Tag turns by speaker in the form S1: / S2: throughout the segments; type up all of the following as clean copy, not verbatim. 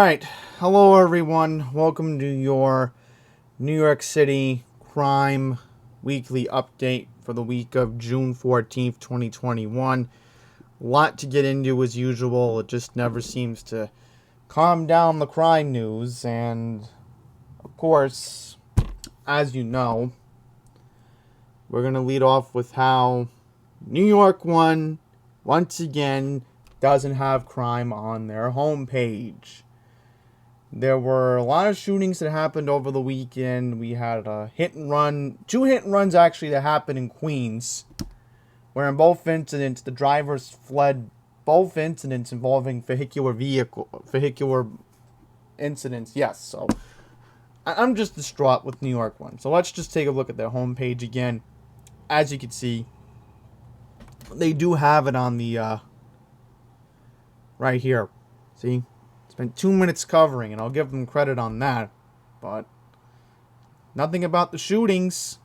S1: Alright, hello everyone. Welcome to your New York City Crime Weekly Update for the week of June 14th, 2021. A lot to get into as usual. It just never seems to calm down the crime news. And, of course, as you know, we're going to lead off with how New York One, once again, doesn't have crime on their homepage. There were a lot of shootings that happened over the weekend. We had a hit and run, two hit and runs actually that happened in Queens, where in both incidents the drivers fled. Both incidents involving vehicular incidents. Yes, so I'm just distraught with New York One. So let's just take a look at their homepage again. As you can see, they do have it on the right here. See? Spent 2 minutes covering, and I'll give them credit on that. But nothing about the shootings.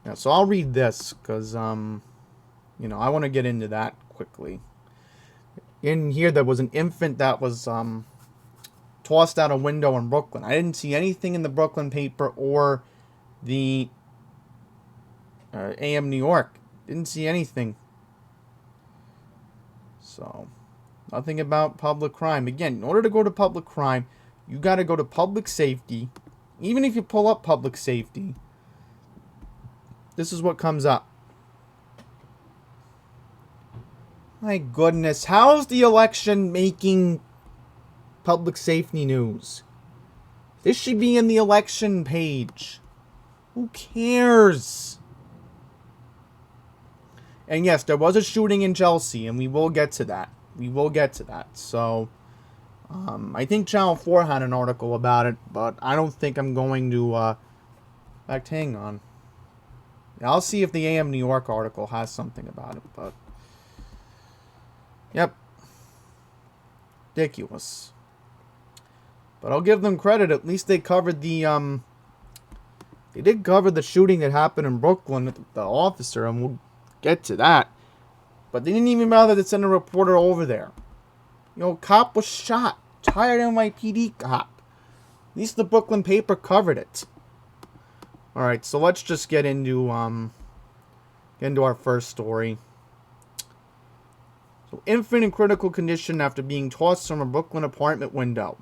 S1: Yeah, so I'll read this, because, I want to get into that quickly. In here, there was an infant that was tossed out a window in Brooklyn. I didn't see anything in the Brooklyn paper or the AM New York. Didn't see anything. So, nothing about public crime. Again, in order to go to public crime, you got to go to public safety. Even if you pull up public safety, this is what comes up. My goodness, how's the election making public safety news? This should be in the election page. Who cares? And yes, there was a shooting in Chelsea, and we will get to that. So, I think Channel 4 had an article about it, but I don't think I'm going to, in fact, hang on. I'll see if the AM New York article has something about it, but, yep. Ridiculous. But I'll give them credit, at least they covered the, they did cover the shooting that happened in Brooklyn with the officer, and we'll get to that. But they didn't even bother to send a reporter over there. Cop was shot. Tired NYPD cop. At least the Brooklyn paper covered it. Alright, so let's just get into our first story. So, infant in critical condition after being tossed from a Brooklyn apartment window.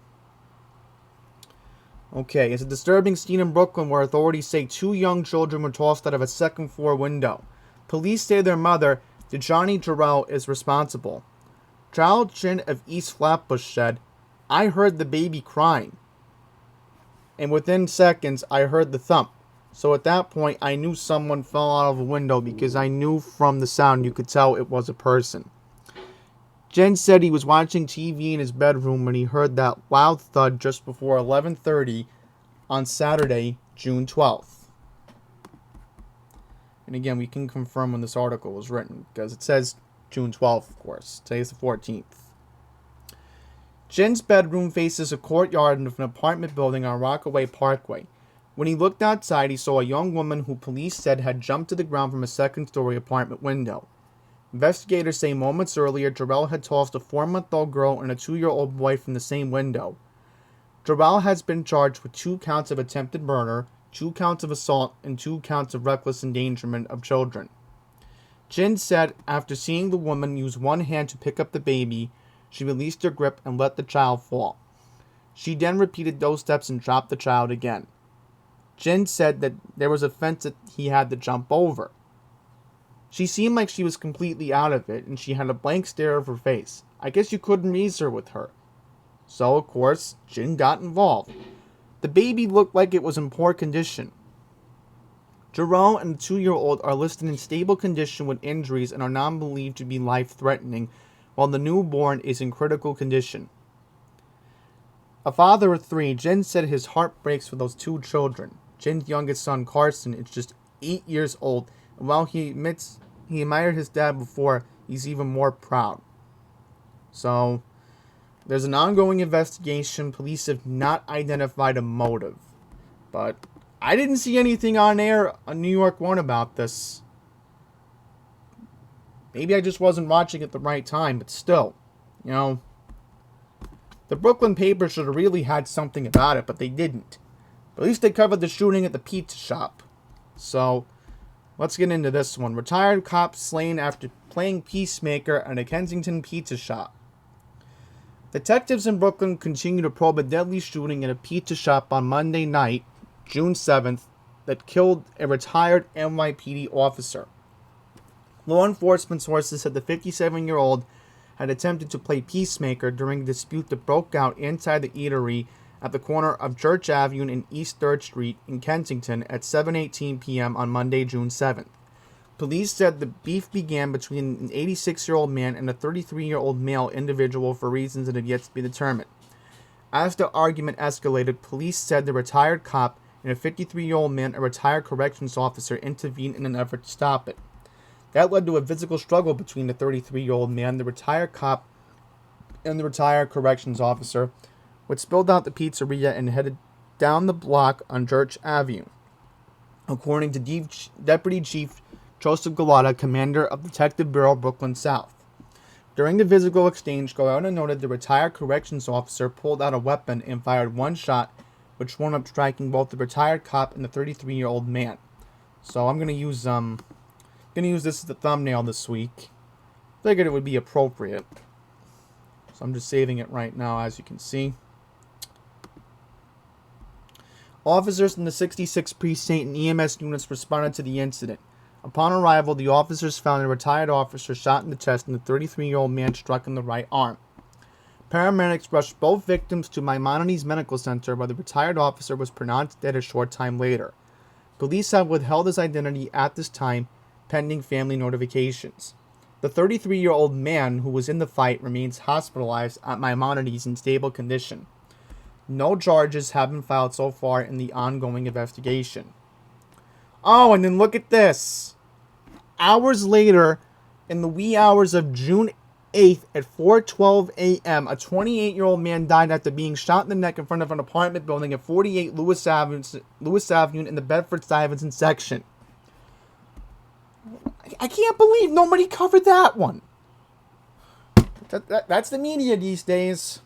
S1: Okay, it's a disturbing scene in Brooklyn where authorities say 2 young children were tossed out of a second-floor window. Police say their mother, Dejani Jarrell, is responsible. Child Chin of East Flatbush said, "I heard the baby crying. And within seconds, I heard the thump. So at that point, I knew someone fell out of a window because I knew from the sound you could tell it was a person." Jen said he was watching TV in his bedroom when he heard that loud thud just before 11:30 on Saturday, June 12th. And again, we can confirm when this article was written, because it says June 12th, of course. Today's the 14th. Jen's bedroom faces a courtyard of an apartment building on Rockaway Parkway. When he looked outside, he saw a young woman who police said had jumped to the ground from a second-story apartment window. Investigators say moments earlier, Jarrell had tossed a 4-month-old girl and a 2-year-old boy from the same window. Jarrell has been charged with 2 counts of attempted murder, 2 counts of assault, and 2 counts of reckless endangerment of children. Jin said after seeing the woman use one hand to pick up the baby, she released her grip and let the child fall. She then repeated those steps and dropped the child again. Jin said that there was a fence that he had to jump over. She seemed like she was completely out of it, and she had a blank stare of her face. I guess you couldn't reason with her. So, of course, Jin got involved. The baby looked like it was in poor condition. Jarrell and the 2-year-old are listed in stable condition with injuries and are not believed to be life-threatening, while the newborn is in critical condition. A father of 3, Jin said his heart breaks for those 2 children. Jin's youngest son, Carson, is just 8 years old, and while he admits he admired his dad before, he's even more proud. So, there's an ongoing investigation. Police have not identified a motive. But I didn't see anything on air on New York One about this. Maybe I just wasn't watching at the right time, but still. You know, the Brooklyn paper should have really had something about it, but they didn't. But at least they covered the shooting at the pizza shop. So, let's get into this one. Retired cop slain after playing peacemaker at a Kensington pizza shop. Detectives in Brooklyn continue to probe a deadly shooting at a pizza shop on Monday night, June 7th, that killed a retired NYPD officer. Law enforcement sources said the 57-year-old had attempted to play peacemaker during a dispute that broke out inside the eatery at the corner of Church Avenue and East 3rd Street in Kensington at 7:18 p.m. on Monday, June 7th. Police said the beef began between an 86-year-old man and a 33-year-old male individual for reasons that have yet to be determined. As the argument escalated, police said the retired cop and a 53-year-old man, a retired corrections officer, intervened in an effort to stop it. That led to a physical struggle between the 33-year-old man, the retired cop, and the retired corrections officer, which spilled out the pizzeria and headed down the block on Church Avenue. According to Deputy Chief Joseph Galata, commander of Detective Bureau Brooklyn South. During the physical exchange, Galata noted the retired corrections officer pulled out a weapon and fired one shot, which wound up striking both the retired cop and the 33-year-old man. So I'm gonna use this as the thumbnail this week. Figured it would be appropriate. So I'm just saving it right now, as you can see. Officers in the 66th Precinct and EMS units responded to the incident. Upon arrival, the officers found a retired officer shot in the chest and a 33-year-old man struck in the right arm. Paramedics rushed both victims to Maimonides Medical Center, where the retired officer was pronounced dead a short time later. Police have withheld his identity at this time, pending family notifications. The 33-year-old man who was in the fight remains hospitalized at Maimonides in stable condition. No charges have been filed so far in the ongoing investigation. Oh, and then look at this. Hours later, in the wee hours of June 8th at 4:12 a.m., a 28-year-old man died after being shot in the neck in front of an apartment building at 48 Lewis Avenue in the Bedford-Stuyvesant section. I can't believe nobody covered that one. That's the media these days.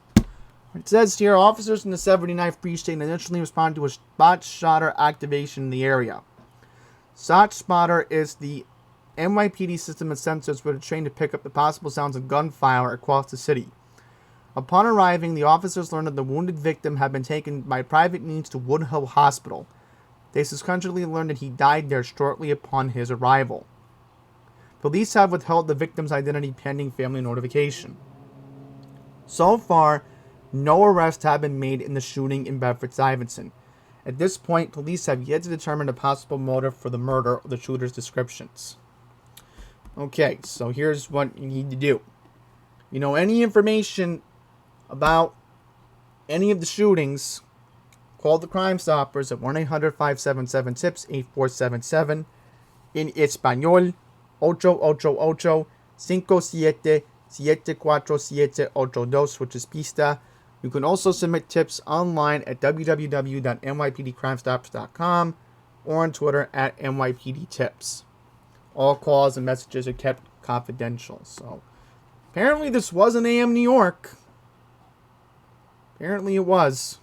S1: It says here, officers in the 79th Precinct initially responded to a spot spotter activation in the area. Spot spotter is the NYPD system of sensors which are trained to pick up the possible sounds of gunfire across the city. Upon arriving, the officers learned that the wounded victim had been taken by private means to Woodhull Hospital. They subsequently learned that he died there shortly upon his arrival. Police have withheld the victim's identity pending family notification. So far, no arrests have been made in the shooting in Bedford-Stuyvesant. At this point, police have yet to determine the possible motive for the murder or the shooter's descriptions. Okay, so here's what you need to do. You know, any information about any of the shootings, call the Crime Stoppers at 1-800-577-TIPS 8477 in Español 888-577-4782, which is pista. You can also submit tips online at www.nypdcrimestoppers.com or on Twitter at NYPDTips. All calls and messages are kept confidential. So, apparently this was an AM New York. Apparently it was.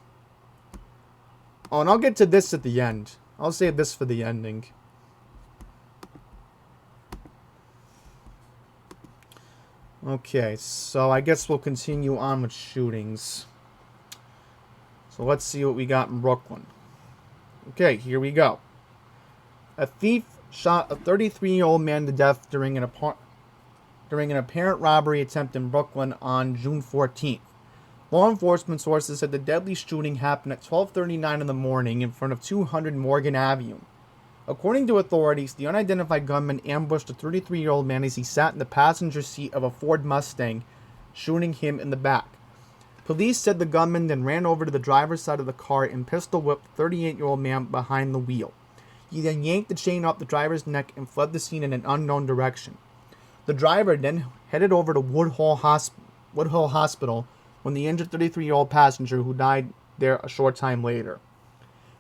S1: Oh, and I'll get to this at the end. I'll save this for the ending. Okay, so I guess we'll continue on with shootings. So let's see what we got in Brooklyn. Okay, here we go. A thief shot a 33-year-old man to death during an apparent robbery attempt in Brooklyn on June 14th. Law enforcement sources said the deadly shooting happened at 12:39 in the morning in front of 200 Morgan Avenue. According to authorities, the unidentified gunman ambushed a 33-year-old man as he sat in the passenger seat of a Ford Mustang, shooting him in the back. Police said the gunman then ran over to the driver's side of the car and pistol-whipped the 38-year-old man behind the wheel. He then yanked the chain off the driver's neck and fled the scene in an unknown direction. The driver then headed over to Woodhull Hospital when the injured 33-year-old passenger who died there a short time later.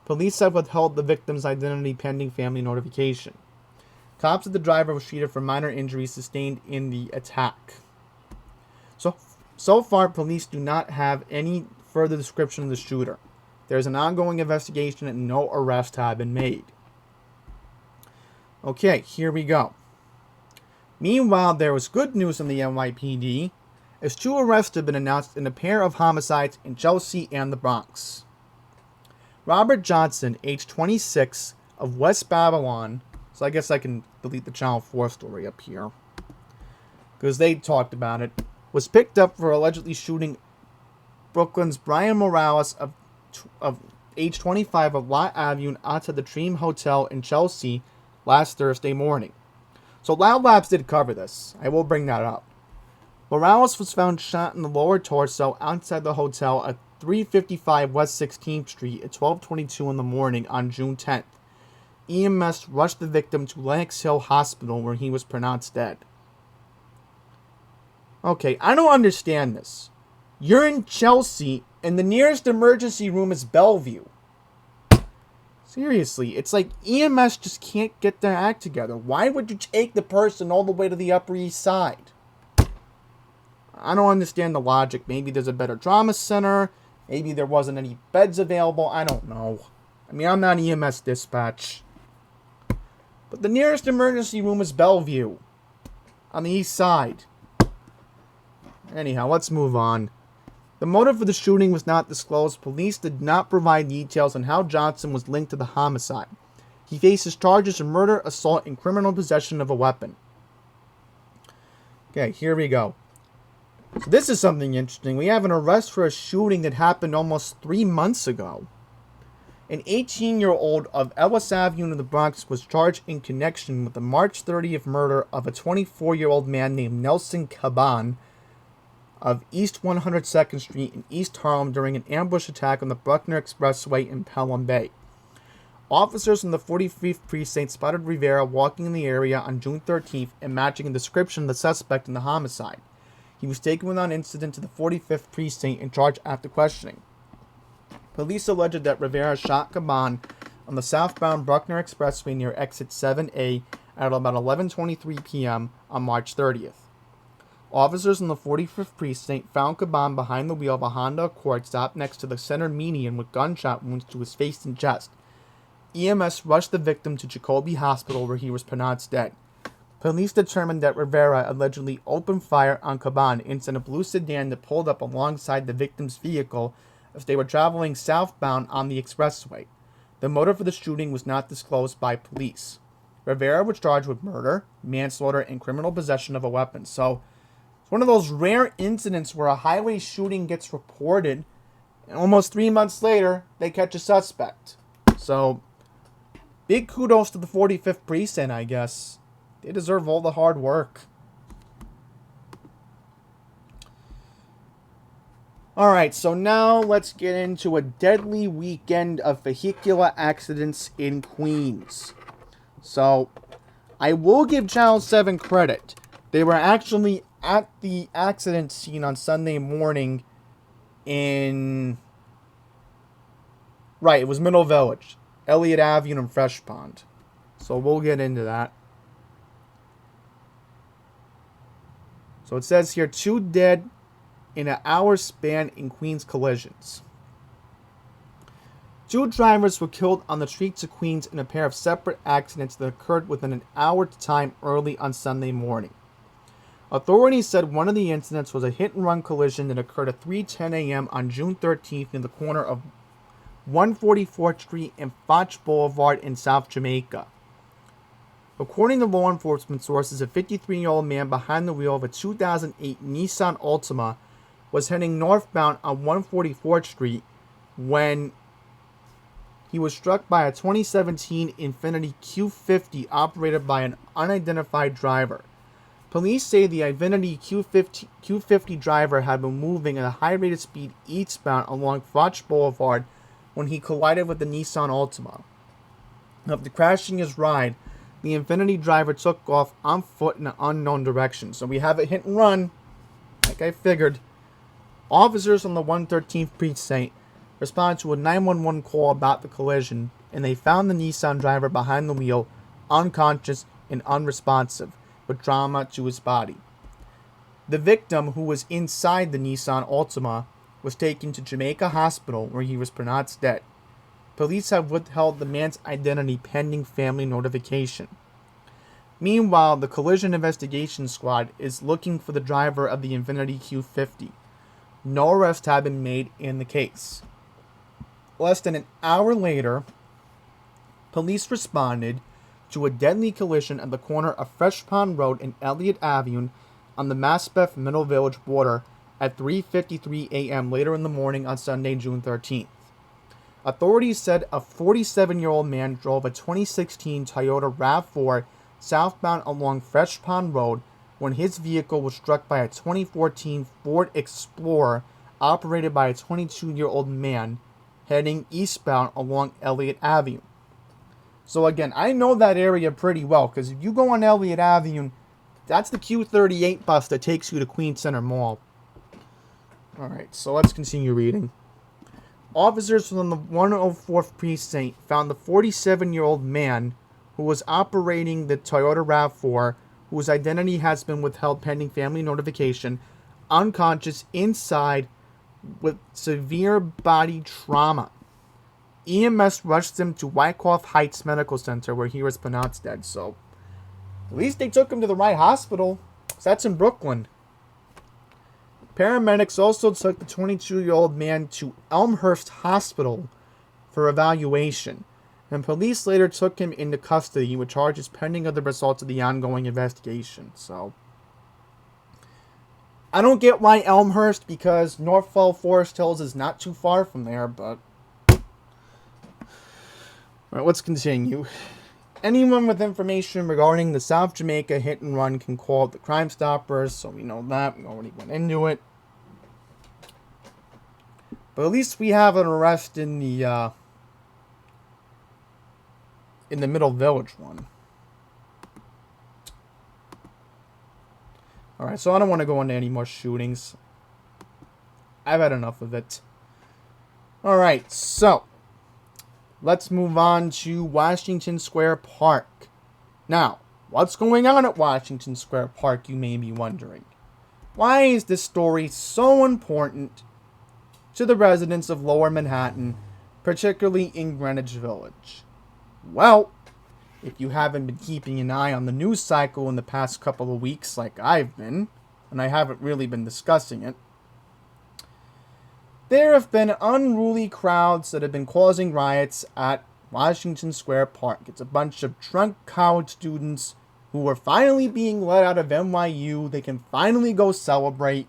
S1: Police have withheld the victim's identity pending family notification. Cops said the driver was treated for minor injuries sustained in the attack. So, So far, police do not have any further description of the shooter. There is an ongoing investigation and no arrests have been made. Okay, here we go. Meanwhile, there was good news from the NYPD, as 2 arrests have been announced in a pair of homicides in Chelsea and the Bronx. Robert Johnson, age 26, of West Babylon, so I guess I can delete the Channel 4 story up here, because they talked about it, was picked up for allegedly shooting Brooklyn's Brian Morales of age 25 of Lot Avenue outside the Dream Hotel in Chelsea last Thursday morning. So Loud Labs did cover this. I will bring that up. Morales was found shot in the lower torso outside the hotel at 355 West 16th Street at 12:22 in the morning on June 10th. EMS rushed the victim to Lenox Hill Hospital where he was pronounced dead. Okay, I don't understand this. You're in Chelsea and the nearest emergency room is Bellevue. Seriously, it's like EMS just can't get their act together. Why would you take the person all the way to the Upper East Side? I don't understand the logic. Maybe there's a better trauma center. Maybe there wasn't any beds available. I don't know. I mean, I'm not EMS dispatch. But the nearest emergency room is Bellevue, on the East Side. Anyhow, let's move on. The motive for the shooting was not disclosed. Police did not provide details on how Johnson was linked to the homicide. He faces charges of murder, assault, and criminal possession of a weapon. Okay, here we go. So this is something interesting. We have an arrest for a shooting that happened almost 3 months ago. An 18-year-old of Ellis Avenue in the Bronx was charged in connection with the March 30th murder of a 24-year-old man named Nelson Caban of East 102nd Street in East Harlem during an ambush attack on the Bruckner Expressway in Pelham Bay. Officers from the 45th Precinct spotted Rivera walking in the area on June 13th and matching a description of the suspect in the homicide. He was taken without incident to the 45th Precinct and charged after questioning. Police alleged that Rivera shot Caban on the southbound Bruckner Expressway near exit 7A at about 11:23 p.m. on March 30th. Officers in the 45th Precinct found Caban behind the wheel of a Honda Accord stopped next to the center median with gunshot wounds to his face and chest. EMS rushed the victim to Jacoby Hospital where he was pronounced dead. Police determined that Rivera allegedly opened fire on Caban inside a blue sedan that pulled up alongside the victim's vehicle as they were traveling southbound on the expressway. The motive for the shooting was not disclosed by police. Rivera was charged with murder, manslaughter, and criminal possession of a weapon. So, it's one of those rare incidents where a highway shooting gets reported, and almost 3 months later, they catch a suspect. So, big kudos to the 45th Precinct, I guess. They deserve all the hard work. Alright, so now let's get into a deadly weekend of vehicular accidents in Queens. So, I will give Channel 7 credit. They were actually at the accident scene on Sunday morning in... Right, it was Middle Village. Elliott Avenue and Fresh Pond. So we'll get into that. So it says here, 2 dead in an hour span in Queens collisions. 2 drivers were killed on the streets of Queens in a pair of separate accidents that occurred within an hour's time early on Sunday morning. Authorities said one of the incidents was a hit-and-run collision that occurred at 3:10 a.m. on June 13th near the corner of 144th Street and Foch Boulevard in South Jamaica. According to law enforcement sources, a 53-year-old man behind the wheel of a 2008 Nissan Altima was heading northbound on 144th Street when he was struck by a 2017 Infiniti Q50 operated by an unidentified driver. Police say the Infiniti Q50 driver had been moving at a high rate of speed eastbound along Foch Boulevard when he collided with the Nissan Altima. After crashing his ride, the Infiniti driver took off on foot in an unknown direction. So we have a hit and run, like I figured. Officers on the 113th Precinct responded to a 911 call about the collision, and they found the Nissan driver behind the wheel, unconscious and unresponsive, with trauma to his body. The victim, who was inside the Nissan Altima, was taken to Jamaica Hospital where he was pronounced dead. Police have withheld the man's identity pending family notification. Meanwhile, the collision investigation squad is looking for the driver of the Infiniti Q50. No arrests have been made in the case. Less than an hour later, police responded to a deadly collision at the corner of Fresh Pond Road and Elliott Avenue on the Maspeth Middle Village border at 3:53 a.m. later in the morning on Sunday, June 13th. Authorities said a 47-year-old man drove a 2016 Toyota RAV4 southbound along Fresh Pond Road when his vehicle was struck by a 2014 Ford Explorer operated by a 22-year-old man heading eastbound along Elliott Avenue. So again, I know that area pretty well, because if you go on Elliott Avenue, that's the Q38 bus that takes you to Queens Center Mall. Alright, so let's continue reading. Officers from the 104th Precinct found the 47-year-old man who was operating the Toyota RAV4, whose identity has been withheld pending family notification, unconscious inside with severe body trauma. EMS rushed him to Wyckoff Heights Medical Center where he was pronounced dead. So, at least they took him to the right hospital. That's in Brooklyn. Paramedics also took the 22-year-old man to Elmhurst Hospital for evaluation, and police later took him into custody with charges pending of the results of the ongoing investigation. So, I don't get why Elmhurst, because Northwell Forest Hills is not too far from there, but... Alright, let's continue. Anyone with information regarding the South Jamaica hit and run can call the Crime Stoppers, so we know that. We already went into it. But at least we have an arrest in the Middle Village one. Alright, so I don't want to go into any more shootings. I've had enough of it. Alright, so let's move on to Washington Square Park. Now, what's going on at Washington Square Park, you may be wondering. Why is this story so important to the residents of Lower Manhattan, particularly in Greenwich Village? Well, if you haven't been keeping an eye on the news cycle in the past couple of weeks like I've been, and I haven't really been discussing it, there have been unruly crowds that have been causing riots at Washington Square Park. It's a bunch of drunk college students who are finally being let out of NYU. They can finally go celebrate.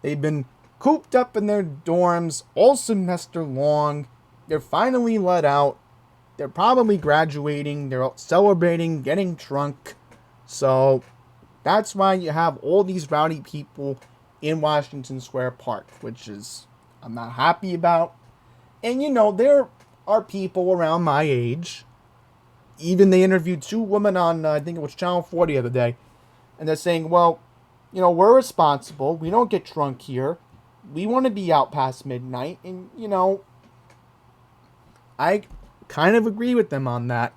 S1: They've been cooped up in their dorms all semester long. They're finally let out. They're probably graduating. They're celebrating, getting drunk. So that's why you have all these rowdy people in Washington Square Park, which is I'm not happy about. And you know, there are people around my age. Even they interviewed two women on, I think it was Channel 4 the other day. And they're saying, well, you know, we're responsible. We don't get drunk here. We want to be out past midnight. And, you know, I kind of agree with them on that.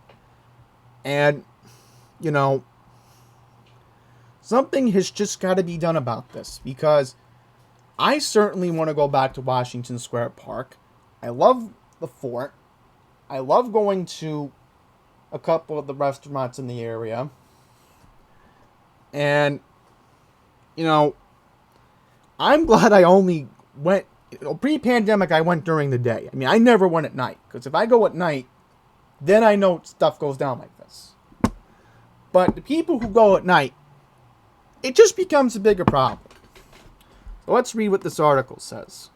S1: And, you know, something has just got to be done about this, because I certainly want to go back to Washington Square Park. I love the fort. I love going to a couple of the restaurants in the area. And, you know, I'm glad I only went, pre-pandemic I went during the day. I mean, I never went at night, because if I go at night, then I know stuff goes down like this. But the people who go at night, it just becomes a bigger problem. So let's read what this article says.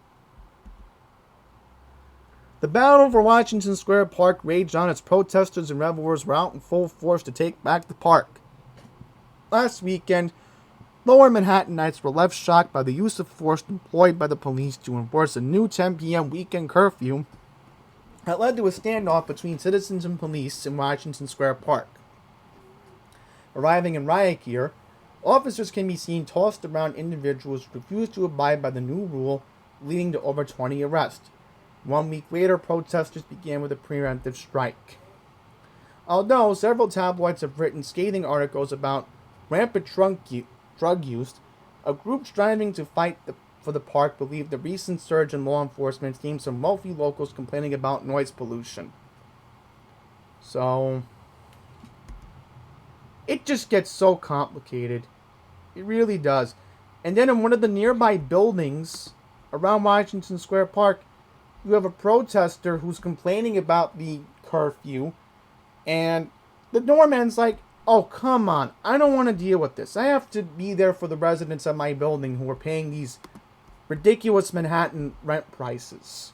S1: The battle for Washington Square Park raged on as protesters and revelers were out in full force to take back the park. Last weekend, Lower Manhattanites were left shocked by the use of force employed by the police to enforce a new 10 p.m. weekend curfew that led to a standoff between citizens and police in Washington Square Park. Arriving in riot gear, officers can be seen tossed around individuals who refuse to abide by the new rule, leading to over 20 arrests. 1 week later, protesters began with a preemptive strike. Although several tabloids have written scathing articles about rampant drug use, A group striving to fight for the park believed the recent surge in law enforcement stems from wealthy locals complaining about noise pollution. So, it just gets so complicated. It really does. And then in one of the nearby buildings around Washington Square Park, you have a protester who's complaining about the curfew, and the doorman's like, oh, come on, I don't want to deal with this. I have to be there for the residents of my building who are paying these ridiculous Manhattan rent prices.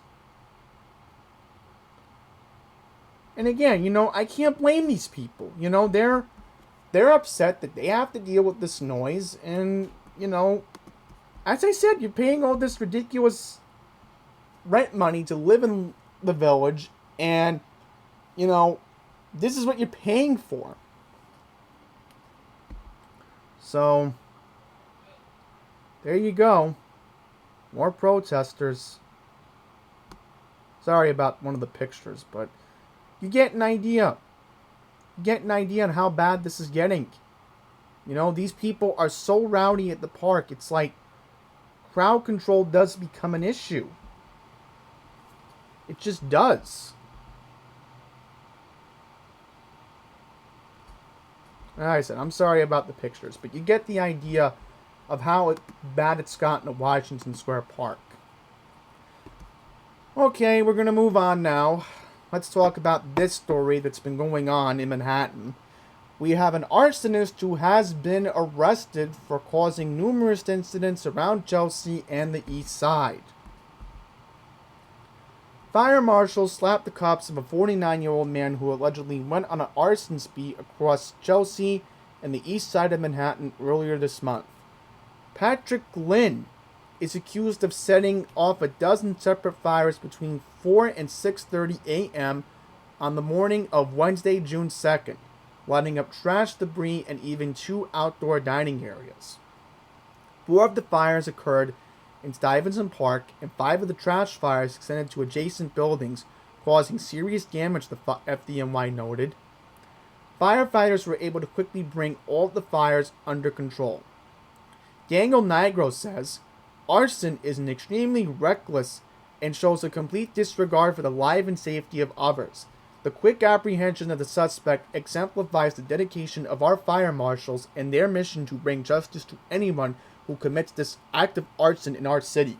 S1: And again, I can't blame these people. They're upset that they have to deal with this noise, and, as I said, you're paying all this ridiculous rent money to live in the village, and, this is what you're paying for. So, there you go. More protesters. Sorry about one of the pictures, but you get an idea. You get an idea on how bad this is getting. These people are so rowdy at the park. It's like crowd control does become an issue. It just does. Like I said, I'm sorry about the pictures, but you get the idea of how bad it's gotten at Washington Square Park. Okay, we're going to move on now. Let's talk about this story that's been going on in Manhattan. We have an arsonist who has been arrested for causing numerous incidents around Chelsea and the East Side. Fire marshals slapped the cuffs of a 49-year-old man who allegedly went on an arson spree across Chelsea and the East Side of Manhattan earlier this month. Patrick Glynn is accused of setting off a dozen separate fires between 4 and 6:30 a.m. on the morning of Wednesday, June 2nd, lighting up trash, debris, and even 2 outdoor dining areas. 4 of the fires occurred in Stuyvesant Park, and 5 of the trash fires extended to adjacent buildings, causing serious damage, the FDNY noted. Firefighters were able to quickly bring all of the fires under control. Daniel Nigro says, arson is an extremely reckless and shows a complete disregard for the life and safety of others. The quick apprehension of the suspect exemplifies the dedication of our fire marshals and their mission to bring justice to anyone who commits this act of arson in our city.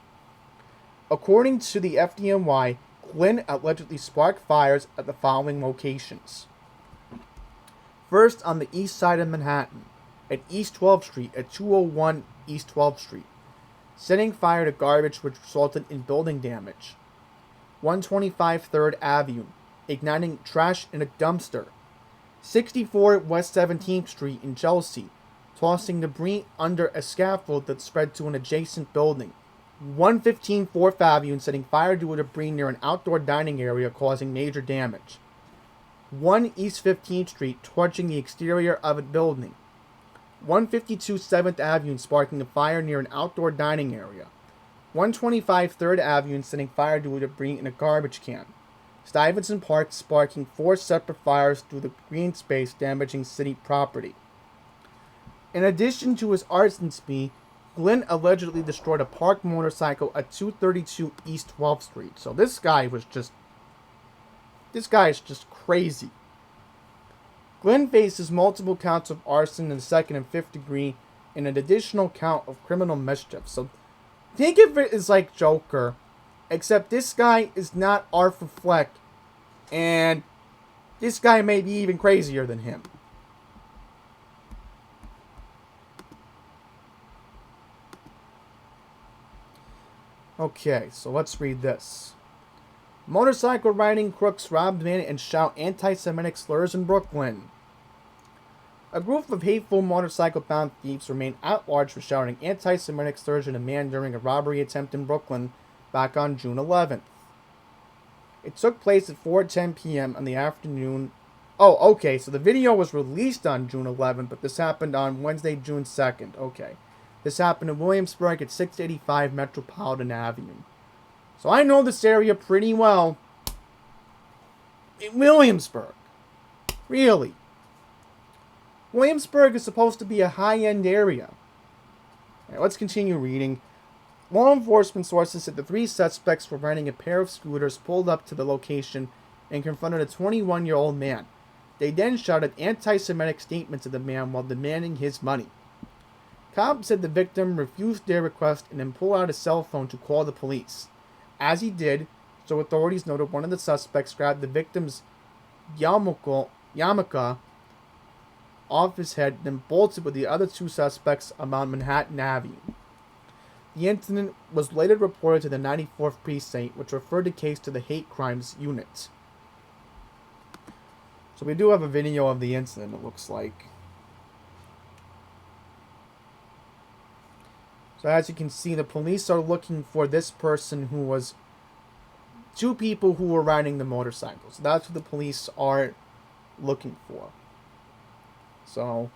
S1: According to the FDNY, Glynn allegedly sparked fires at the following locations. First, on the east side of Manhattan, at East 12th Street at 201 East 12th Street, setting fire to garbage which resulted in building damage. 125 3rd Avenue, igniting trash in a dumpster. 64 West 17th Street in Chelsea, tossing debris under a scaffold that spread to an adjacent building. 115 4th Avenue, setting fire to debris near an outdoor dining area, causing major damage. 1 East 15th Street, torching the exterior of a building. 152 7th Avenue, sparking a fire near an outdoor dining area. 125 3rd Avenue, setting fire to debris in a garbage can. Stuyvesant Park, sparking 4 separate fires through the green space, damaging city property. In addition to his arson spree, Glynn allegedly destroyed a parked motorcycle at 232 East 12th Street. So this guy is just crazy. Glynn faces multiple counts of arson in the 2nd and 5th degree and an additional count of criminal mischief. So think of it as like Joker, except this guy is not Arthur Fleck, and this guy may be even crazier than him. Okay, so let's read this. Motorcycle riding crooks robbed man and shout anti-Semitic slurs in Brooklyn. A group of hateful motorcycle-bound thieves remain at large for shouting anti-Semitic slurs at a man during a robbery attempt in Brooklyn back on June 11th. It took place at 4:10 p.m. on the afternoon. Oh, okay, so the video was released on June 11th, but this happened on Wednesday, June 2nd. Okay. This happened in Williamsburg at 685 Metropolitan Avenue. So I know this area pretty well. In Williamsburg. Really. Williamsburg is supposed to be a high-end area. Right, let's continue reading. Law enforcement sources said the three suspects were riding a pair of scooters, pulled up to the location and confronted a 21-year-old man. They then shouted anti-Semitic statements at the man while demanding his money. Cobb said the victim refused their request and then pulled out his cell phone to call the police. As he did, so authorities noted, one of the suspects grabbed the victim's yarmulke off his head, then bolted with the other two suspects around Manhattan Avenue. The incident was later reported to the 94th Precinct, which referred the case to the Hate Crimes Unit. So we do have a video of the incident, it looks like. So as you can see, the police are looking for this person who was... two people who were riding the motorcycles. That's what the police are looking for. So,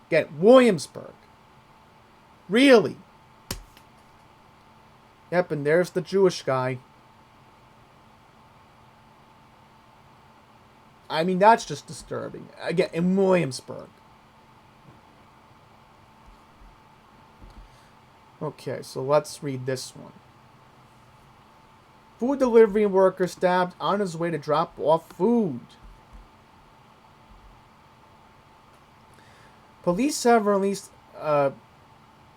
S1: again, Williamsburg. Really? Yep, and there's the Jewish guy. I mean, that's just disturbing. Again, in Williamsburg. Okay, so let's read this one. Food delivery worker stabbed on his way to drop off food. Police have released a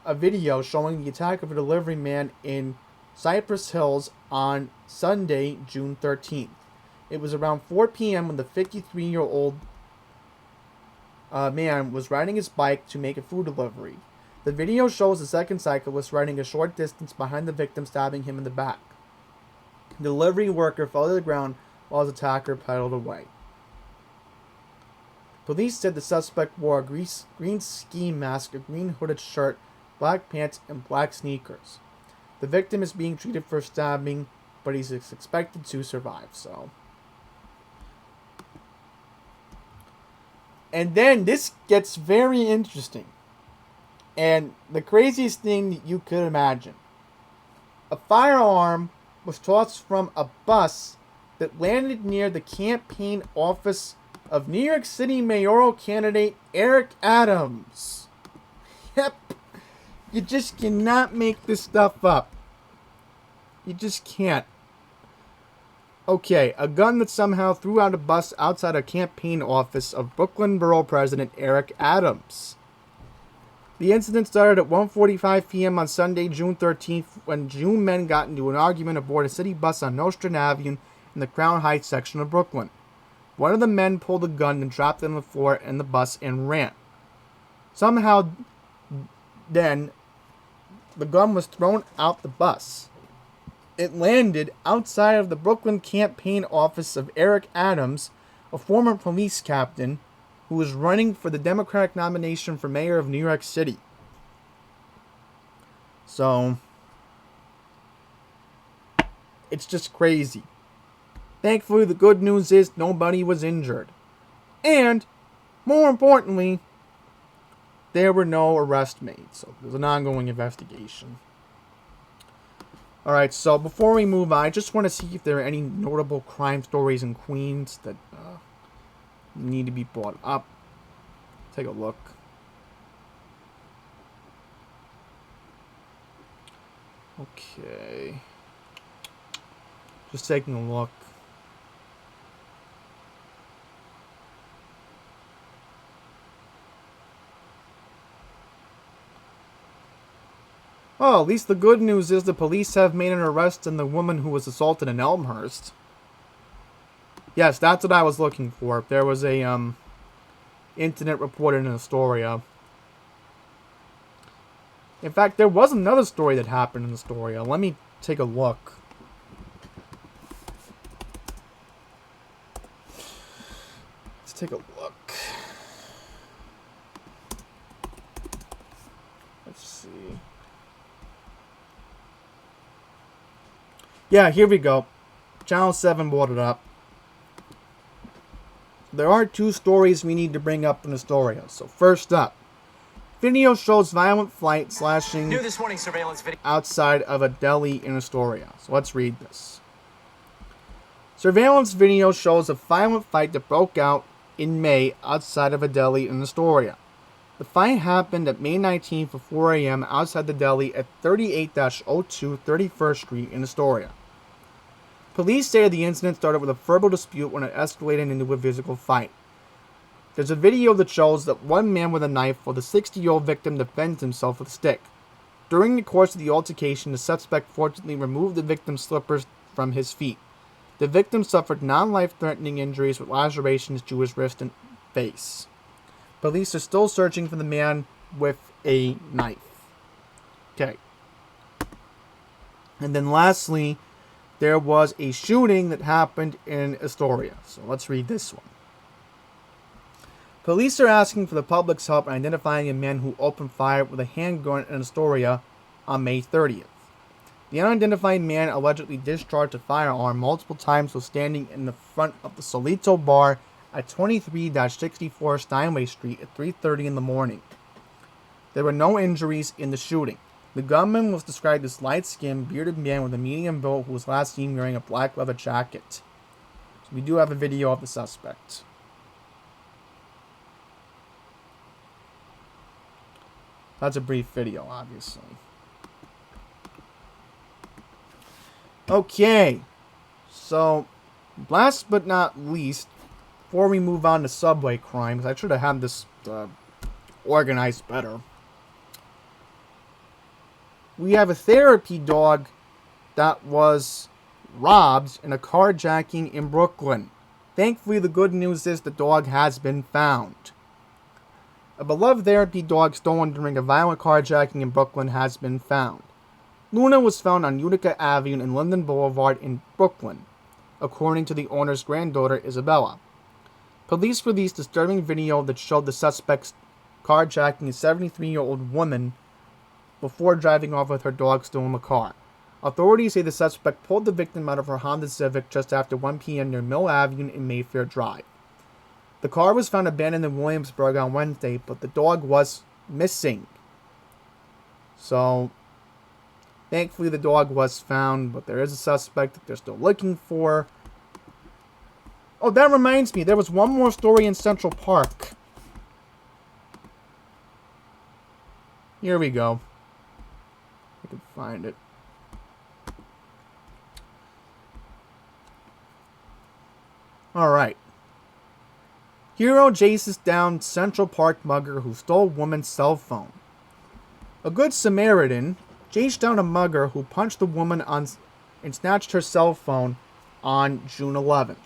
S1: video showing the attack of a delivery man in Cypress Hills on Sunday, June 13th. It was around 4 p.m. when the 53-year-old man was riding his bike to make a food delivery. The video shows the second cyclist riding a short distance behind the victim, stabbing him in the back. The delivery worker fell to the ground while his attacker pedaled away. Police said the suspect wore a green ski mask, a green hooded shirt, black pants, and black sneakers. The victim is being treated for stabbing, but he's expected to survive, so... And then this gets very interesting. And the craziest thing that you could imagine. A firearm was tossed from a bus that landed near the campaign office of New York City mayoral candidate Eric Adams. Yep. You just cannot make this stuff up. You just can't. Okay, a gun that somehow threw out a bus outside a campaign office of Brooklyn Borough President Eric Adams. The incident started at 1:45 p.m. on Sunday, June 13th, when June men got into an argument aboard a city bus on Nostrand Avenue in the Crown Heights section of Brooklyn. One of the men pulled a gun and dropped it on the floor in the bus and ran. Somehow, then, the gun was thrown out the bus. It landed outside of the Brooklyn campaign office of Eric Adams, a former police captain who was running for the Democratic nomination for mayor of New York City. So, it's just crazy. Thankfully, the good news is nobody was injured. And, more importantly, there were no arrests made. So, there's an ongoing investigation. Alright, so before we move on, I just want to see if there are any notable crime stories in Queens that need to be brought up. Take a look. Okay. Just taking a look. Well, at least the good news is the police have made an arrest on the woman who was assaulted in Elmhurst. Yes, that's what I was looking for. There was a incident reported in Astoria. In fact, there was another story that happened in Astoria. Let me take a look. Let's take a look. Let's see. Yeah, here we go. Channel 7 brought it up. There are two stories we need to bring up in Astoria. So first up, video shows violent fight slashing
S2: New this morning surveillance video
S1: outside of a deli in Astoria. So let's read this. Surveillance video shows a violent fight that broke out in May outside of a deli in Astoria. The fight happened at May 19th at 4 a.m. outside the deli at 38-02 31st Street in Astoria. Police say the incident started with a verbal dispute when it escalated into a physical fight. There's a video that shows that one man with a knife while the 60-year-old victim defends himself with a stick. During the course of the altercation, the suspect fortunately removed the victim's slippers from his feet. The victim suffered non-life-threatening injuries with lacerations to his wrist and face. Police are still searching for the man with a knife. Okay. And then lastly, there was a shooting that happened in Astoria. So let's read this one. Police are asking for the public's help in identifying a man who opened fire with a handgun in Astoria on May 30th. The unidentified man allegedly discharged a firearm multiple times while standing in the front of the Solito Bar at 23-64 Steinway Street at 3:30 in the morning. There were no injuries in the shooting. The gunman was described as light-skinned, bearded man with a medium build who was last seen wearing a black leather jacket. So we do have a video of the suspect. That's a brief video, obviously. Okay, so last but not least, before we move on to subway crimes, I should have had this organized better. We have a therapy dog that was robbed in a carjacking in Brooklyn. Thankfully, the good news is the dog has been found. A beloved therapy dog stolen during a violent carjacking in Brooklyn has been found. Luna was found on Utica Avenue and Linden Boulevard in Brooklyn, according to the owner's granddaughter, Isabella. Police released disturbing video that showed the suspects carjacking a 73-year-old woman before driving off with her dog still in the car. Authorities say the suspect pulled the victim out of her Honda Civic just after 1 p.m. near Mill Avenue and Mayfair Drive. The car was found abandoned in Williamsburg on Wednesday, but the dog was missing. So, thankfully the dog was found, but there is a suspect that they're still looking for. Oh, that reminds me, there was one more story in Central Park. Here we go. I can find it. Alright. Hero chases down Central Park mugger who stole woman's cell phone. A good Samaritan chased down a mugger who punched the woman and snatched her cell phone on June 11th,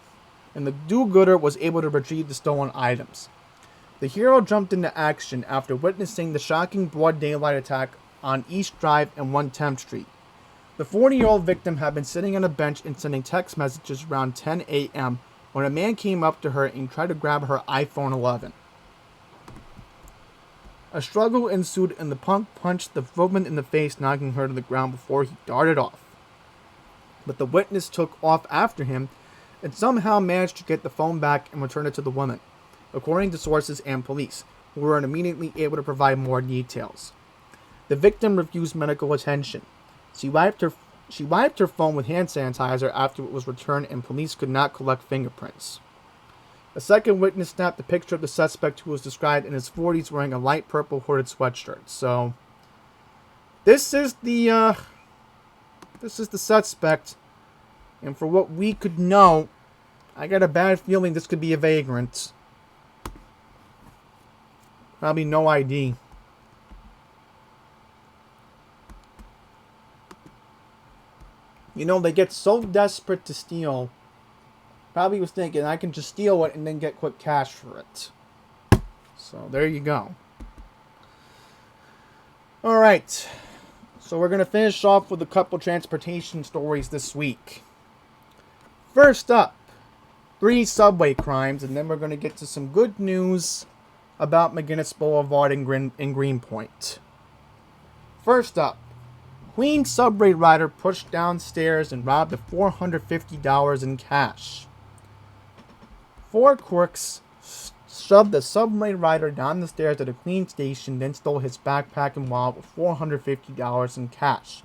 S1: and the do-gooder was able to retrieve the stolen items. The hero jumped into action after witnessing the shocking broad daylight attack on East Drive and 110th Street. The 40-year-old victim had been sitting on a bench and sending text messages around 10 a.m. when a man came up to her and tried to grab her iPhone 11. A struggle ensued and the punk punched the woman in the face, knocking her to the ground before he darted off. But the witness took off after him and somehow managed to get the phone back and return it to the woman, according to sources and police, who were immediately able to provide more details. The victim refused medical attention. She wiped her phone with hand sanitizer after it was returned, and police could not collect fingerprints. A second witness snapped a picture of the suspect, who was described in his 40s wearing a light purple hooded sweatshirt. So, this is the suspect, and for what we could know, I got a bad feeling this could be a vagrant. Probably no ID. You know, they get so desperate to steal. Probably was thinking, I can just steal it and then get quick cash for it. So, there you go. Alright. So, we're going to finish off with a couple transportation stories this week. First up, 3 subway crimes, and then we're going to get to some good news about McGinnis Boulevard in Greenpoint. First up, Queens subway rider pushed downstairs and robbed of $450 in cash. 4 crooks shoved the subway rider down the stairs at a Queens station, then stole his backpack and wallet with $450 in cash.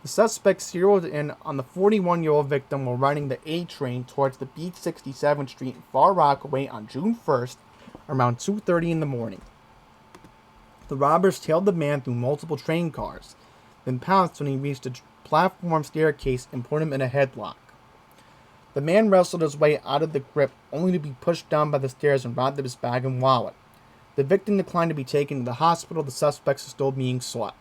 S1: The suspects zeroed in on the 41-year-old victim while riding the A train towards the Beach 67th Street in Far Rockaway on June 1st, around 2:30 in the morning. The robbers tailed the man through multiple train cars, then pounced when he reached a platform staircase and put him in a headlock. The man wrestled his way out of the grip, only to be pushed down by the stairs and robbed of his bag and wallet. The victim declined to be taken to the hospital. The suspects are still being sought.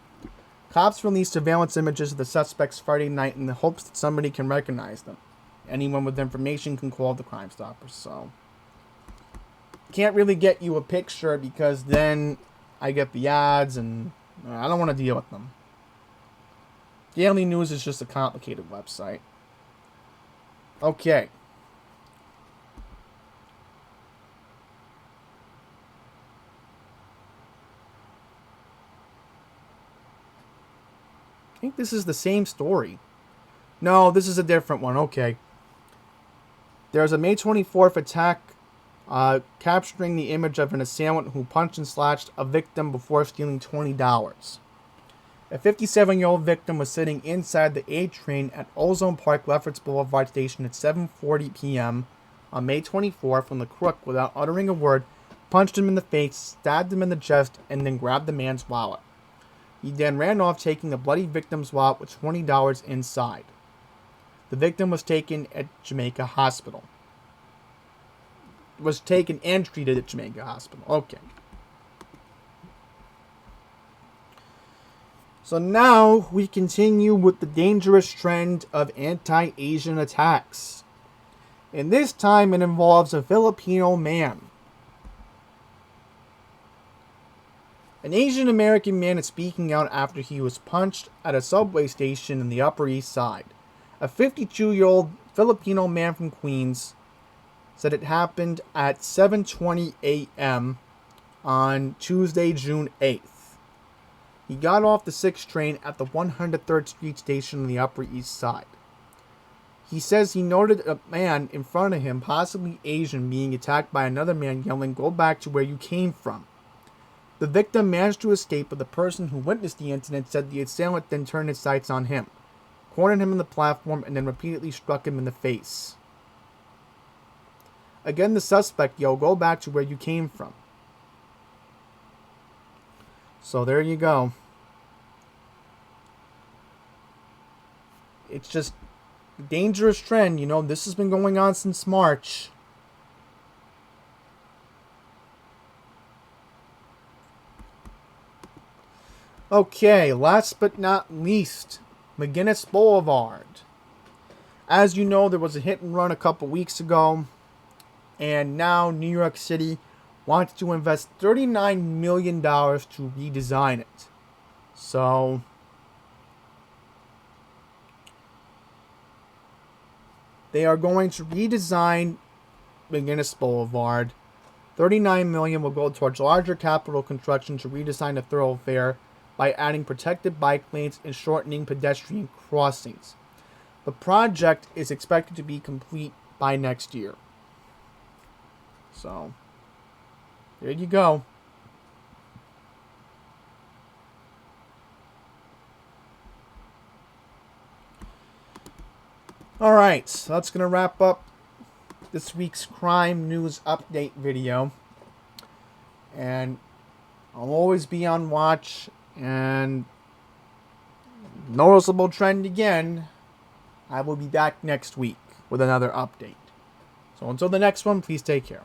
S1: Cops released surveillance images of the suspects Friday night in the hopes that somebody can recognize them. Anyone with information can call the Crime Stoppers. So, can't really get you a picture because then I get the ads and I don't want to deal with them. Daily News is just a complicated website. Okay. I think this is the same story. No, this is a different one. Okay. There's a May 24th attack capturing the image of an assailant who punched and slashed a victim before stealing $20. A 57-year-old victim was sitting inside the A train at Ozone Park Lefferts Boulevard station at 7:40 p.m. on May 24th when the crook, without uttering a word, punched him in the face, stabbed him in the chest, and then grabbed the man's wallet. He then ran off, taking the bloody victim's wallet with $20 inside. The victim was taken at Jamaica Hospital. Was taken and treated at Jamaica Hospital. Okay. So now we continue with the dangerous trend of anti-Asian attacks. And this time it involves a Filipino man. An Asian American man is speaking out after he was punched at a subway station in the Upper East Side. A 52-year-old Filipino man from Queens said it happened at 7:20 a.m. on Tuesday, June 8th. He got off the 6th train at the 103rd Street station on the Upper East Side. He says he noted a man in front of him, possibly Asian, being attacked by another man yelling, "Go back to where you came from." The victim managed to escape, but the person who witnessed the incident said the assailant then turned his sights on him, cornered him on the platform, and then repeatedly struck him in the face. Again, the suspect yelled, "Go back to where you came from." So there you go. It's just a dangerous trend. You know, this has been going on since March. Okay, last but not least, McGinnis Boulevard. As you know, there was a hit and run a couple weeks ago, and now New York City wants to invest $39 million to redesign it. So, they are going to redesign McGinnis Boulevard. $39 million will go towards larger capital construction to redesign the thoroughfare by adding protected bike lanes and shortening pedestrian crossings. The project is expected to be complete by next year. So, there you go. Alright, so that's going to wrap up this week's crime news update video. And I'll always be on watch, and noticeable trend again, I will be back next week with another update. So until the next one, please take care.